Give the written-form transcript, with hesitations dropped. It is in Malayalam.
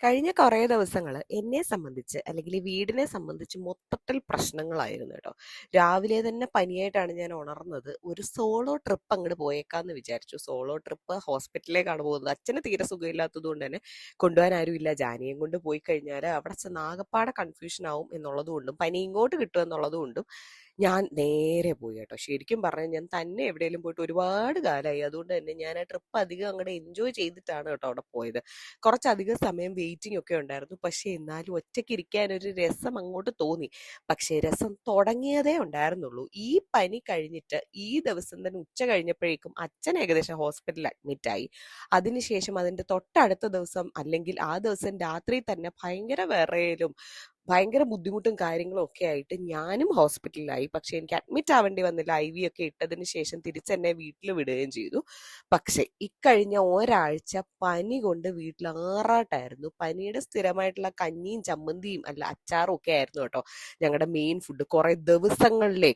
കഴിഞ്ഞ കുറേ ദിവസങ്ങള് എന്നെ സംബന്ധിച്ച് അല്ലെങ്കിൽ ഈ വീടിനെ സംബന്ധിച്ച് മൊത്തത്തിൽ പ്രശ്നങ്ങളായിരുന്നു കേട്ടോ. രാവിലെ തന്നെ പനിയായിട്ടാണ് ഞാൻ ഉണർന്നത്. ഒരു സോളോ ട്രിപ്പ് അങ്ങോട്ട് പോയേക്കാന്ന് വിചാരിച്ചു. സോളോ ട്രിപ്പ് ഹോസ്പിറ്റലിലേക്കാണ് പോകുന്നത്. അച്ഛന് തീരെ സുഖമില്ലാത്തത് കൊണ്ട് തന്നെ കൊണ്ടുപോകാൻ ആരുമില്ല. ജാനിയും കൊണ്ട് പോയി കഴിഞ്ഞാൽ അവിടെ ചെന്ന് ആകെപ്പാടെ കൺഫ്യൂഷൻ ആവും എന്നുള്ളത് കൊണ്ടും പനി ഇങ്ങോട്ട് കിട്ടും എന്നുള്ളത് കൊണ്ടും ഞാൻ നേരെ പോയി കേട്ടോ. ശരിക്കും പറഞ്ഞാൽ ഞാൻ തന്നെ എവിടെയെങ്കിലും പോയിട്ട് ഒരുപാട് കാലമായി. അതുകൊണ്ട് തന്നെ ഞാൻ ആ ട്രിപ്പ് അധികം അങ്ങോട്ട് എൻജോയ് ചെയ്തിട്ടാണ് കേട്ടോ അവിടെ പോയത്. കുറച്ചധികം സമയം വെയിറ്റിംഗ് ഒക്കെ ഉണ്ടായിരുന്നു. പക്ഷേ എന്നാലും ഒറ്റയ്ക്ക് ഇരിക്കാൻ ഒരു രസം അങ്ങോട്ട് തോന്നി. പക്ഷേ രസം തുടങ്ങിയതേ ഉണ്ടായിരുന്നുള്ളൂ. ഈ പനി കഴിഞ്ഞിട്ട് ഈ ദിവസം തന്നെ ഉച്ച കഴിഞ്ഞപ്പോഴേക്കും അച്ഛൻ ഏകദേശം ഹോസ്പിറ്റലിൽ അഡ്മിറ്റായി. അതിനുശേഷം അതിൻ്റെ തൊട്ടടുത്ത ദിവസം അല്ലെങ്കിൽ ആ ദിവസം രാത്രി തന്നെ ഭയങ്കര വിറയലും ഭയങ്കര ബുദ്ധിമുട്ടും കാര്യങ്ങളും ഒക്കെ ആയിട്ട് ഞാനും ഹോസ്പിറ്റലിലായി. പക്ഷെ എനിക്ക് അഡ്മിറ്റ് ആവേണ്ടി വന്നില്ല. IV ഒക്കെ ഇട്ടതിന് ശേഷം തിരിച്ചെന്നെ വീട്ടിൽ വിടുകയും ചെയ്തു. പക്ഷെ ഇക്കഴിഞ്ഞ ഒരാഴ്ച പനി കൊണ്ട് വീട്ടിൽ ആറാട്ടായിരുന്നു. പനിയുടെ സ്ഥിരമായിട്ടുള്ള കഞ്ഞിയും ചമ്മന്തിയും അല്ല അച്ചാറും ഒക്കെ ആയിരുന്നു കേട്ടോ ഞങ്ങളുടെ മെയിൻ ഫുഡ് കുറെ ദിവസങ്ങളിലേക്ക്.